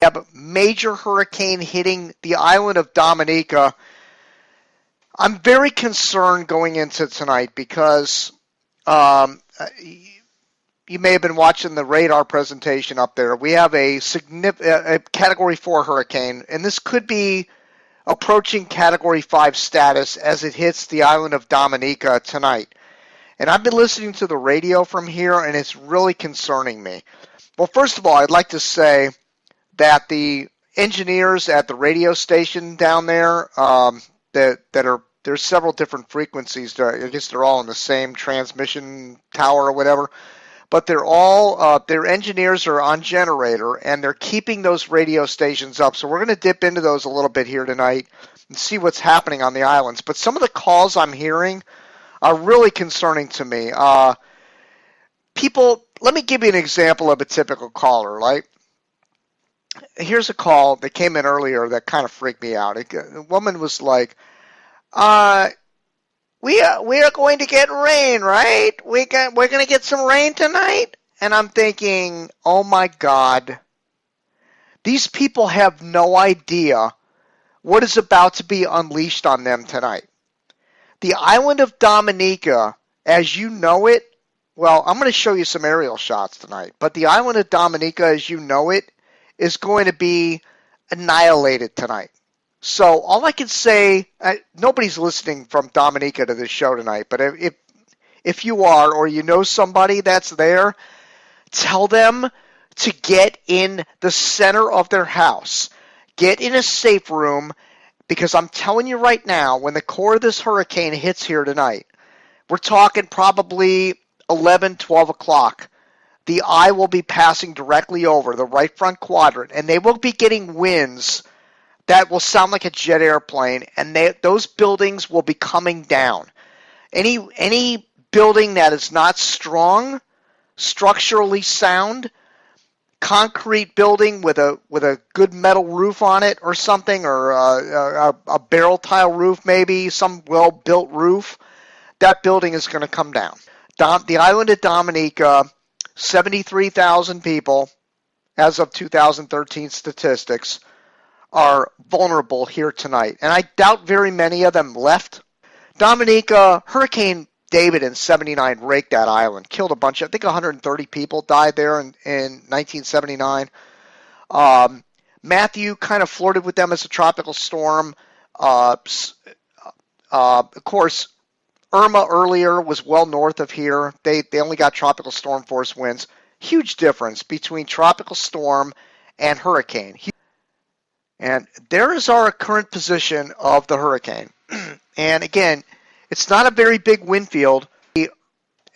have a major hurricane hitting the island of Dominica. I'm very concerned going into tonight because you may have been watching the radar presentation up there. We have a Category 4 hurricane, and this could be approaching Category 5 status as it hits the island of Dominica tonight. And I've been listening to the radio from here, and it's really concerning me. Well, first of all, I'd like to say that the engineers at the radio station down there, there's several different frequencies. I guess they're all in the same transmission tower or whatever. But they're all, their engineers are on generator, and they're keeping those radio stations up. So we're going to dip into those a little bit here tonight and see what's happening on the islands. But some of the calls I'm hearing are really concerning to me. People, let me give you an example of a typical caller, right? Here's a call that came in earlier that kind of freaked me out. A woman was like, we are going to get rain, right? We're going to get some rain tonight? And I'm thinking, oh my God, these people have no idea what is about to be unleashed on them tonight. The island of Dominica, as you know it, well, I'm going to show you some aerial shots tonight, but the island of Dominica, as you know it, is going to be annihilated tonight. So all I can say, nobody's listening from Dominica to this show tonight, but if you are, or you know somebody that's there, tell them to get in the center of their house. Get in a safe room, because I'm telling you right now, when the core of this hurricane hits here tonight, we're talking probably 11, 12 o'clock. The eye will be passing directly over the right front quadrant, and they will be getting winds that will sound like a jet airplane, and those buildings will be coming down. Any building that is not strong, structurally sound, concrete building with a good metal roof on it or something, or a barrel tile roof maybe, some well-built roof, that building is going to come down. The island of Dominica, 73,000 people, as of 2013 statistics, are vulnerable here tonight. And I doubt very many of them left. Dominica, Hurricane David in 79 raked that island, killed a bunch of, I think 130 people died there in 1979. Matthew kind of flirted with them as a tropical storm. Of course, Irma earlier was well north of here. They only got tropical storm force winds. Huge difference between tropical storm and hurricane. And there is our current position of the hurricane. And again, it's not a very big wind field. The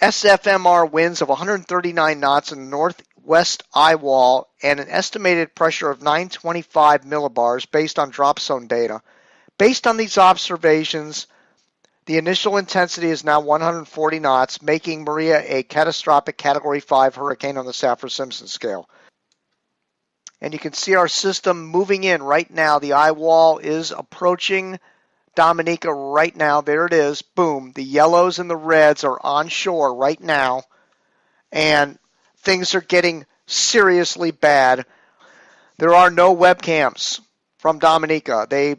SFMR winds of 139 knots in the northwest eye wall and an estimated pressure of 925 millibars based on drop zone data. Based on these observations, the initial intensity is now 140 knots, making Maria a catastrophic Category 5 hurricane on the Saffir-Simpson scale. And you can see our system moving in right now. The eye wall is approaching Dominica right now. There it is. Boom. The yellows and the reds are on shore right now. And things are getting seriously bad. There are no webcams from Dominica. They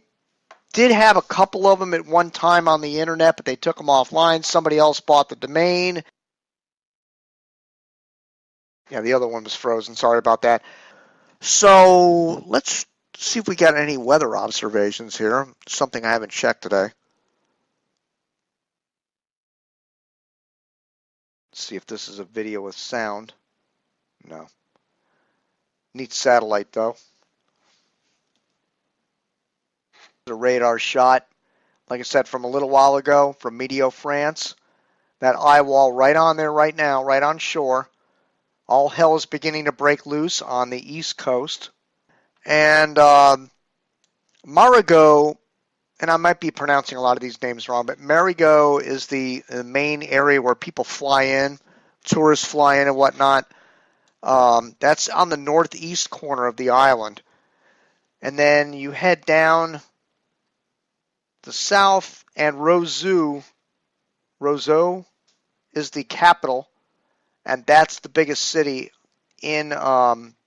did have a couple of them at one time on the internet, but they took them offline. Somebody else bought the domain. Yeah, the other one was frozen. Sorry about that. So let's see if we got any weather observations here. Something I haven't checked today. Let's see if this is a video with sound. No. Neat satellite though. A radar shot, like I said, from a little while ago from Meteo France. That eye wall right on there right now, right on shore. All hell is beginning to break loose on the East Coast. And Marigot, and I might be pronouncing a lot of these names wrong, but Marigot is the main area where people fly in, tourists fly in and whatnot. That's on the northeast corner of the island. And then you head down the south, and Roseau is the capital, and that's the biggest city in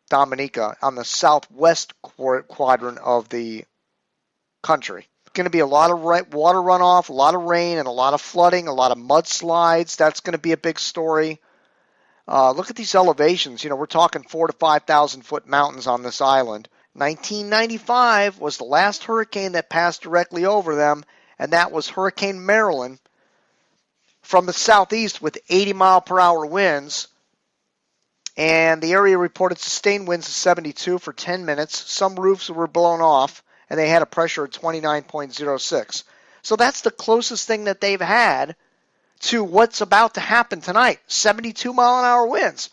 Dominica on the southwest quadrant of the country. Going to be a lot of water runoff, a lot of rain, and a lot of flooding, a lot of mudslides. That's going to be a big story. Look at these elevations. You know, we're talking 4,000 to 5,000 foot mountains on this island. 1995 was the last hurricane that passed directly over them, and that was Hurricane Marilyn from the southeast with 80-mile-per-hour winds. And the area reported sustained winds of 72 for 10 minutes. Some roofs were blown off, and they had a pressure of 29.06. So that's the closest thing that they've had to what's about to happen tonight. 72-mile-an-hour winds.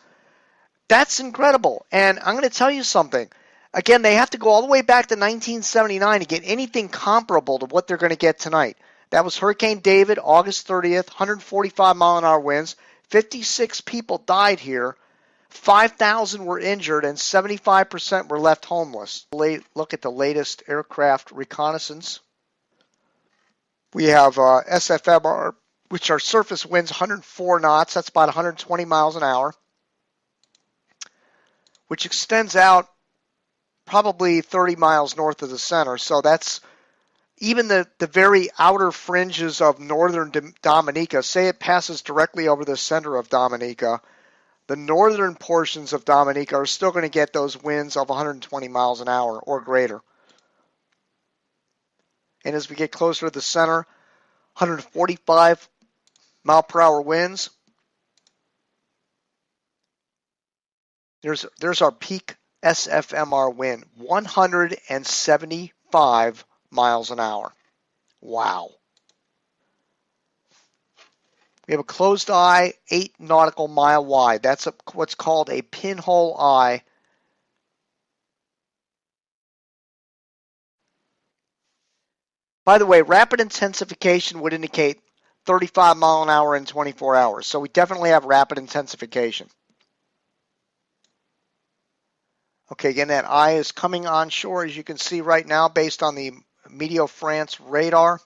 That's incredible. And I'm going to tell you something. Again, they have to go all the way back to 1979 to get anything comparable to what they're going to get tonight. That was Hurricane David, August 30th, 145-mile-an-hour winds. 56 people died here. 5,000 were injured, and 75% were left homeless. Look at the latest aircraft reconnaissance. We have SFMR, which are surface winds, 104 knots. That's about 120 miles an hour, which extends out probably 30 miles north of the center. So that's even the very outer fringes of northern Dominica. Say it passes directly over the center of Dominica. The northern portions of Dominica are still going to get those winds of 120 miles an hour or greater. And as we get closer to the center, 145 mile per hour winds. There's our peak SFMR wind, 175 miles an hour. Wow. We have a closed eye, 8 nautical mile wide. That's what's called a pinhole eye. By the way, rapid intensification would indicate 35 mile an hour in 24 hours. So we definitely have rapid intensification. Okay, again, that eye is coming onshore, as you can see right now, based on the Meteo France radar.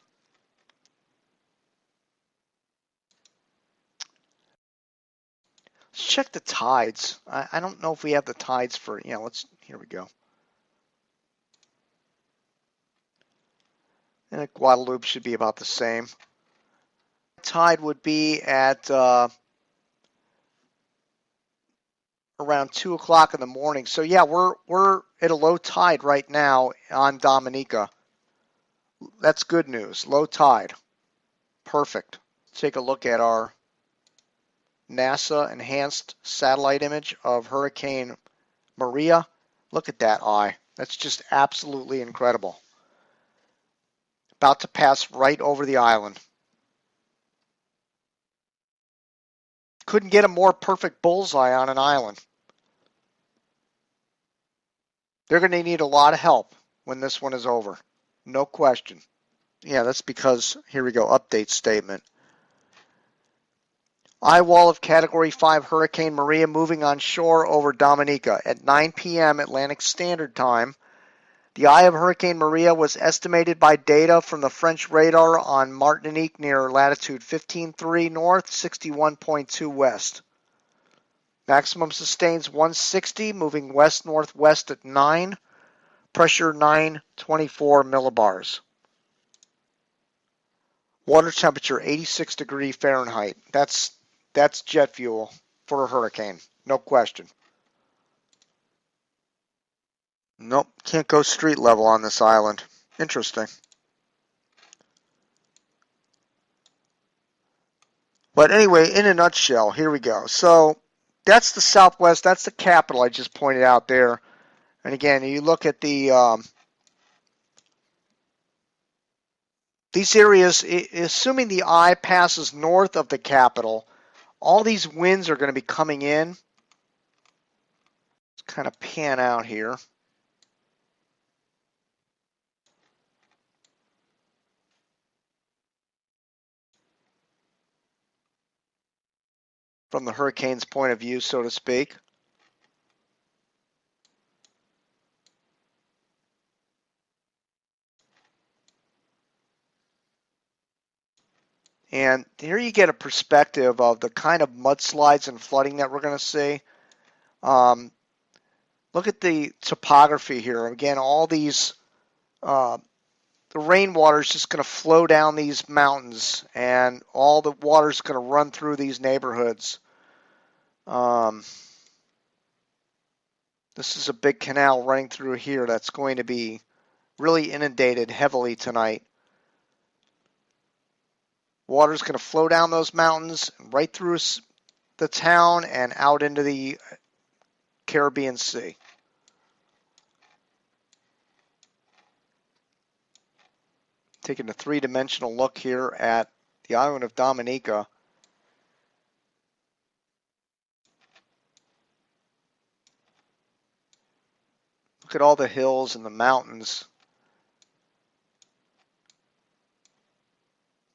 Let's check the tides. I don't know if we have the tides for, here we go. And Guadalupe should be about the same. Tide would be at around 2 o'clock in the morning. So yeah, we're at a low tide right now on Dominica. That's good news. Low tide. Perfect. Let's take a look at our NASA enhanced satellite image of Hurricane Maria. Look at that eye. That's just absolutely incredible. About to pass right over the island. Couldn't get a more perfect bullseye on an island. They're going to need a lot of help when this one is over. No question. Yeah, that's because, here we go, update statement. Eye wall of Category 5 Hurricane Maria moving on shore over Dominica at 9 p.m. Atlantic Standard Time. The eye of Hurricane Maria was estimated by data from the French radar on Martinique near latitude 15.3 north, 61.2 west. Maximum sustains 160, moving west-northwest at 9. Pressure 924 millibars. Water temperature 86 degrees Fahrenheit. That's jet fuel for a hurricane, no question. Nope, can't go street level on this island. Interesting. But anyway, in a nutshell, here we go. So that's the Southwest. That's the capital I just pointed out there. And again, you look at the these areas, assuming the eye passes north of the capital, all these winds are going to be coming in. Let's kind of pan out here. From the hurricane's point of view, so to speak. And here you get a perspective of the kind of mudslides and flooding that we're going to see. Look Look at the topography here. Again, all these, the rainwater is just going to flow down these mountains, and all the water is going to run through these neighborhoods. This is a big canal running through here that's going to be really inundated heavily tonight. Water is going to flow down those mountains, right through the town and out into the Caribbean Sea. Taking a three-dimensional look here at the island of Dominica. Look at all the hills and the mountains.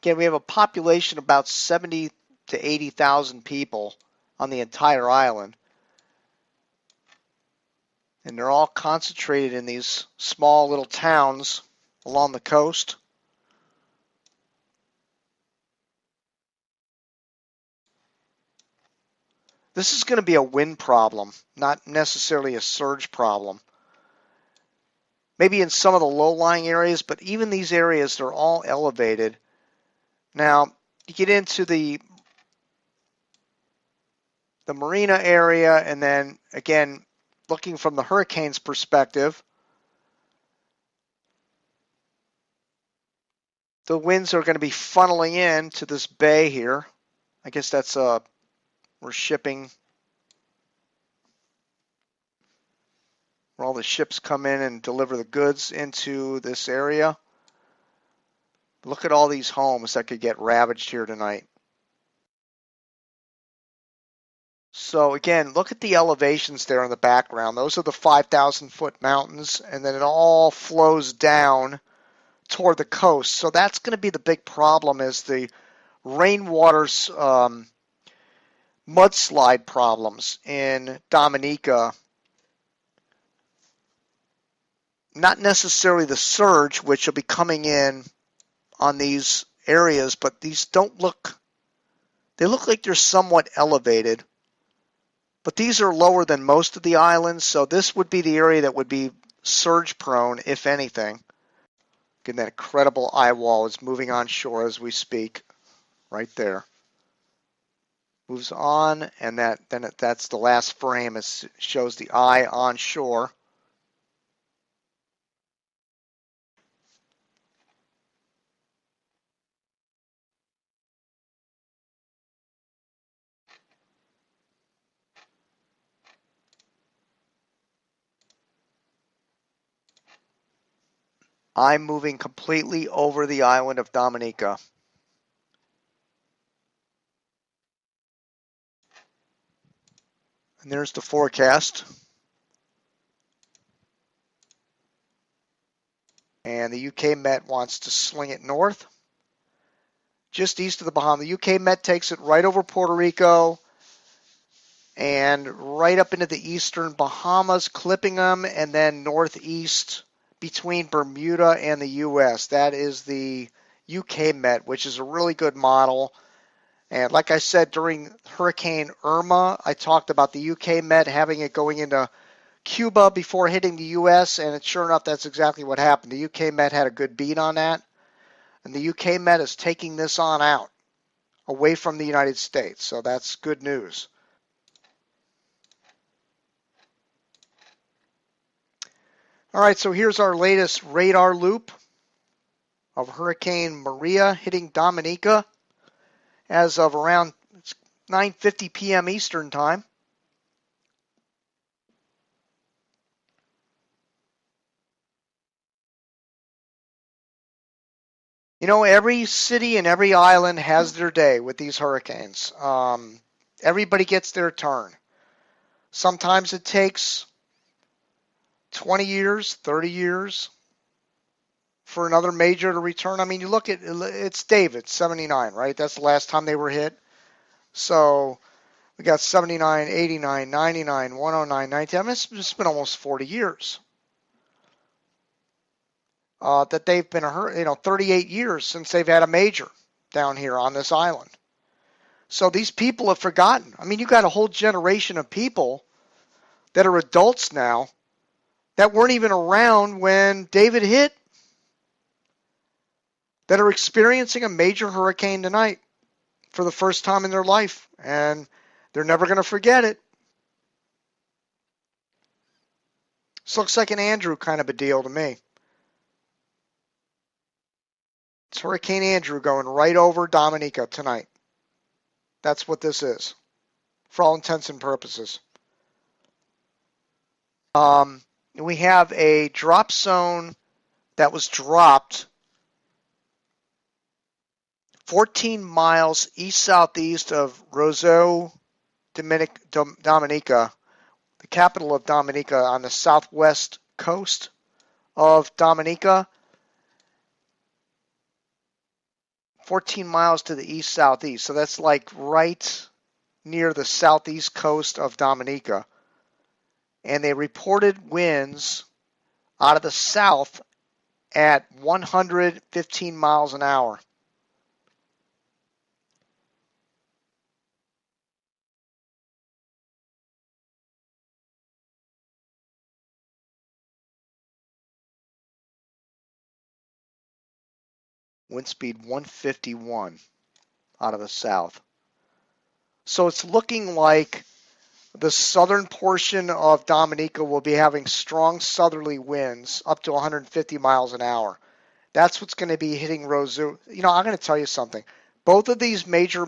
Again, we have a population of about 70 to 80,000 people on the entire island. And they're all concentrated in these small little towns along the coast. This is going to be a wind problem, not necessarily a surge problem. Maybe in some of the low-lying areas, but even these areas, they're all elevated. Now, you get into the marina area, and then, again, looking from the hurricane's perspective, the winds are going to be funneling in to this bay here. I guess that's we're shipping, where all the ships come in and deliver the goods into this area. Look at all these homes that could get ravaged here tonight. So again, look at the elevations there in the background. Those are the 5,000-foot mountains, and then it all flows down toward the coast. So that's going to be the big problem, is the rainwater's mudslide problems in Dominica. Not necessarily the surge, which will be coming in on these areas, but these they look like they're somewhat elevated. But these are lower than most of the islands, so this would be the area that would be surge prone, if anything. Again, that incredible eye wall is moving on shore as we speak, right there. Moves on, and that's the last frame. It shows the eye on shore. I'm moving completely over the island of Dominica. And there's the forecast. And the UK Met wants to sling it north, just east of the Bahamas. The UK Met takes it right over Puerto Rico and right up into the eastern Bahamas, clipping them, and then northeast between Bermuda and the U.S. That is the UK Met, which is a really good model. And like I said, during Hurricane Irma, I talked about the UK Met having it going into Cuba before hitting the U.S., and sure enough, that's exactly what happened. The UK Met had a good beat on that, and the UK Met is taking this on out, away from the United States, so that's good news. All right, so here's our latest radar loop of Hurricane Maria hitting Dominica as of around 9:50 p.m. Eastern Time. You know, every city and every island has their day with these hurricanes. Everybody gets their turn. Sometimes it takes 20 years, 30 years for another major to return. I mean, you look at, it's David, 79, right? That's the last time they were hit. So we got 79, 89, 99, 109, 90. I mean, it's been almost 40 years that they've been, 38 years since they've had a major down here on this island. So these people have forgotten. I mean, you got a whole generation of people that are adults now that weren't even around when David hit, that are experiencing a major hurricane tonight for the first time in their life, and they're never going to forget it. This looks like an Andrew kind of a deal to me. It's Hurricane Andrew going right over Dominica tonight. That's what this is, for all intents and purposes. We have a drop zone that was dropped 14 miles east-southeast of Roseau, Dominica, the capital of Dominica, on the southwest coast of Dominica. 14 miles to the east-southeast. So that's like right near the southeast coast of Dominica. And they reported winds out of the south at 115 miles an hour. Wind speed 151 out of the south. So it's looking like the southern portion of Dominica will be having strong southerly winds up to 150 miles an hour. That's what's going to be hitting Roseau. You know, I'm going to tell you something. Both of these major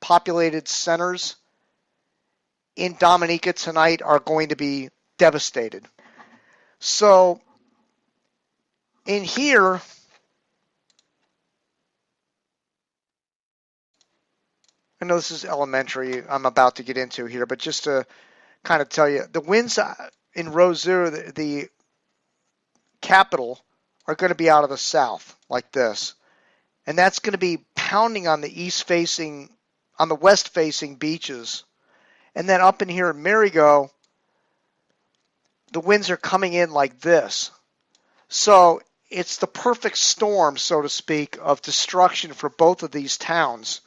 populated centers in Dominica tonight are going to be devastated. So in here, I know this is elementary, I'm about to get into here, but just to kind of tell you, the winds in Roseau, the capital, are going to be out of the south like this. And that's going to be pounding on the west-facing beaches. And then up in here in Marigot, the winds are coming in like this. So it's the perfect storm, so to speak, of destruction for both of these towns.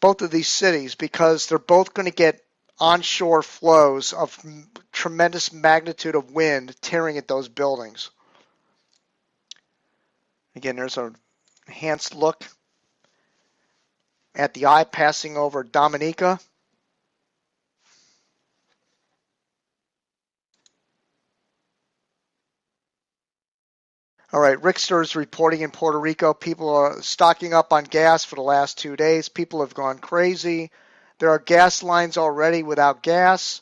Both of these cities, because they're both going to get onshore flows of tremendous magnitude of wind tearing at those buildings. Again, there's an enhanced look at the eye passing over Dominica. All right, Richter is reporting in Puerto Rico. People are stocking up on gas for the last 2 days. People have gone crazy. There are gas lines already without gas.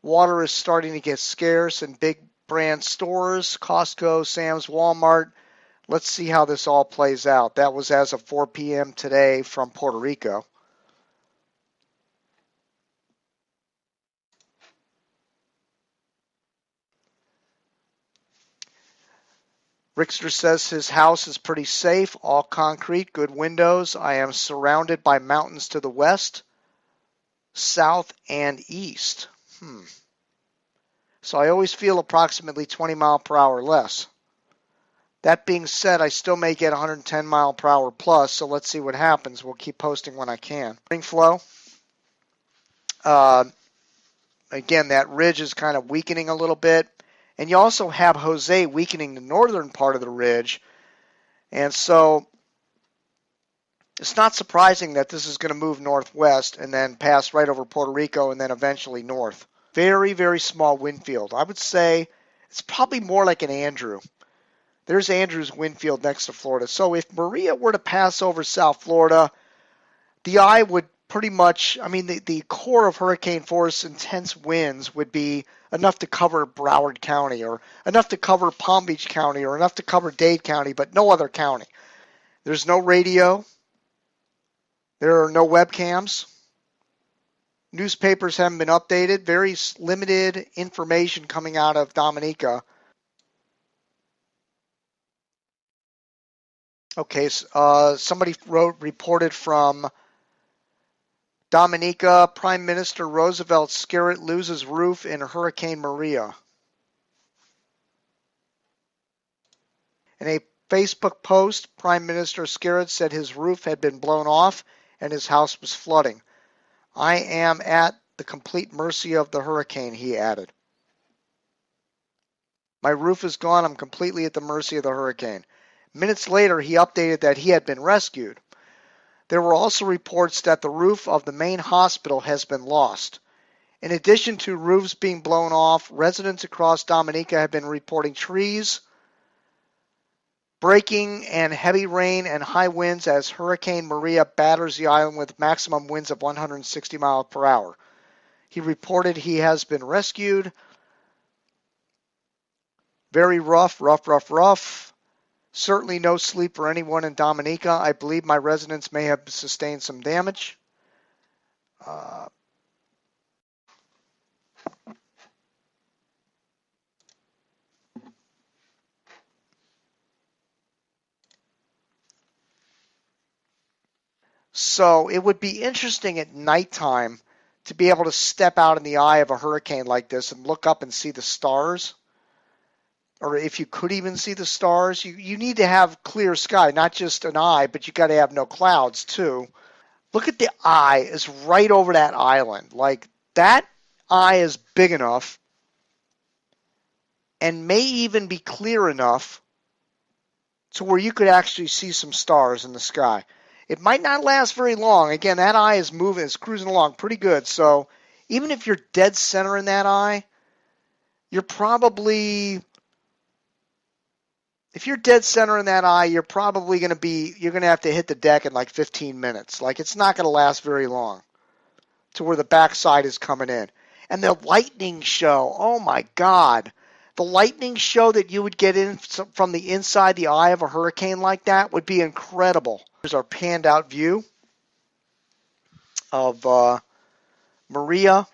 Water is starting to get scarce in big brand stores, Costco, Sam's, Walmart. Let's see how this all plays out. That was as of 4 p.m. today from Puerto Rico. Richter says his house is pretty safe, all concrete, good windows. I am surrounded by mountains to the west, south, and east. So I always feel approximately 20 mile per hour less. That being said, I still may get 110 mile per hour plus, so let's see what happens. We'll keep posting when I can. Spring flow. Again, that ridge is kind of weakening a little bit. And you also have Jose weakening the northern part of the ridge. And so it's not surprising that this is going to move northwest and then pass right over Puerto Rico and then eventually north. Very, very small wind field. I would say it's probably more like an Andrew. There's Andrew's wind field next to Florida. So if Maria were to pass over South Florida, the eye would pretty much, the core of hurricane force intense winds would be enough to cover Broward County or enough to cover Palm Beach County or enough to cover Dade County, but no other county. There's no radio. There are no webcams. Newspapers haven't been updated. Very limited information coming out of Dominica. Okay, somebody reported from Dominica, Prime Minister Roosevelt Skerritt loses roof in Hurricane Maria. In a Facebook post, Prime Minister Skerritt said his roof had been blown off and his house was flooding. I am at the complete mercy of the hurricane, he added. My roof is gone. I'm completely at the mercy of the hurricane. Minutes later, he updated that he had been rescued. There were also reports that the roof of the main hospital has been lost. In addition to roofs being blown off, residents across Dominica have been reporting trees breaking and heavy rain and high winds as Hurricane Maria batters the island with maximum winds of 160 miles per hour. He reported he has been rescued. Very rough. Certainly no sleep for anyone in Dominica. I believe my residents may have sustained some damage. So it would be interesting at nighttime to be able to step out in the eye of a hurricane like this and look up and see the stars. Or if you could even see the stars, you need to have clear sky, not just an eye, but you got to have no clouds too. Look at the eye, it's right over that island. Like that eye is big enough and may even be clear enough to where you could actually see some stars in the sky. It might not last very long. Again, that eye is moving, it's cruising along pretty good. So even if you're dead center in that eye, you're probably, if you're dead center in that eye, you're probably going to have to hit the deck in like 15 minutes. Like it's not going to last very long to where the backside is coming in. And the lightning show, oh my God. The lightning show that you would get in from the inside the eye of a hurricane like that would be incredible. Here's our panned out view of Maria.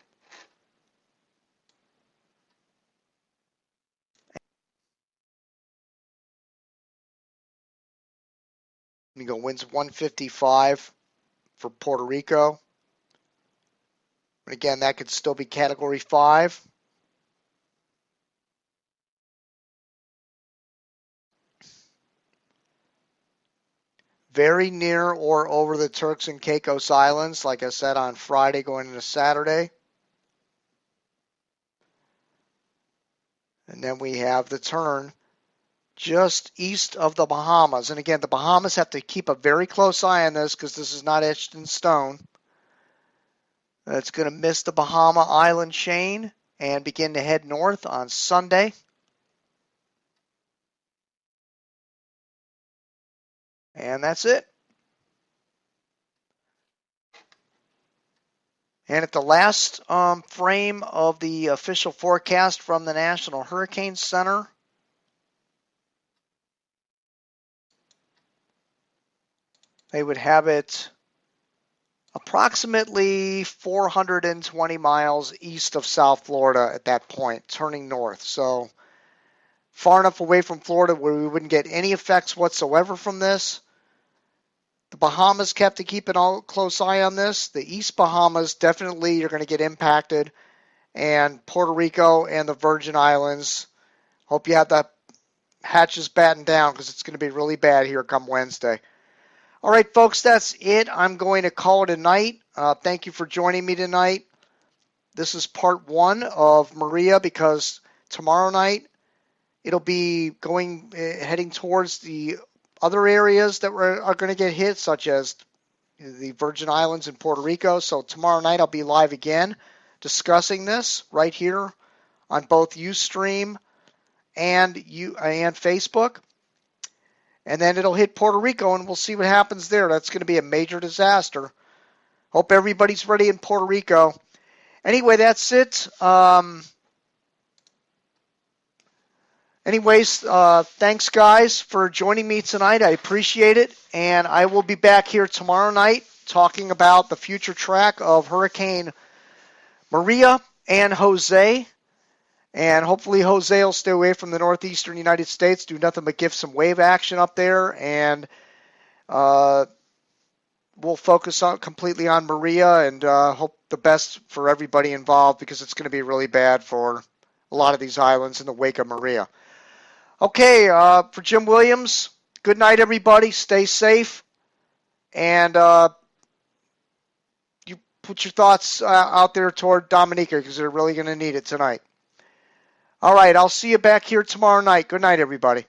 You go winds 155 for Puerto Rico. But again, that could still be Category 5. Very near or over the Turks and Caicos Islands, like I said, on Friday going into Saturday. And then we have the turn just east of the Bahamas. And again, the Bahamas have to keep a very close eye on this because this is not etched in stone. It's going to miss the Bahama Island chain and begin to head north on Sunday. And that's it. And at the last frame of the official forecast from the National Hurricane Center, they would have it approximately 420 miles east of South Florida at that point, turning north. So far enough away from Florida where we wouldn't get any effects whatsoever from this. The Bahamas kept to keep a close eye on this. The East Bahamas, definitely you're going to get impacted. And Puerto Rico and the Virgin Islands, hope you have the hatches battened down because it's going to be really bad here come Wednesday. All right, folks, that's it. I'm going to call it a night. Thank you for joining me tonight. This is part 1 of Maria because tomorrow night it'll be heading towards the other areas that are going to get hit, such as the Virgin Islands and Puerto Rico. So tomorrow night I'll be live again discussing this right here on both Ustream and Facebook. And then it'll hit Puerto Rico, and we'll see what happens there. That's going to be a major disaster. Hope everybody's ready in Puerto Rico. Anyway, that's it. Anyways, thanks, guys, for joining me tonight. I appreciate it. And I will be back here tomorrow night talking about the future track of Hurricane Maria and Jose. And hopefully Jose will stay away from the northeastern United States, do nothing but give some wave action up there. And we'll focus completely on Maria and hope the best for everybody involved because it's going to be really bad for a lot of these islands in the wake of Maria. Okay, for Jim Williams, good night, everybody. Stay safe. And you put your thoughts out there toward Dominica because they're really going to need it tonight. All right, I'll see you back here tomorrow night. Good night, everybody.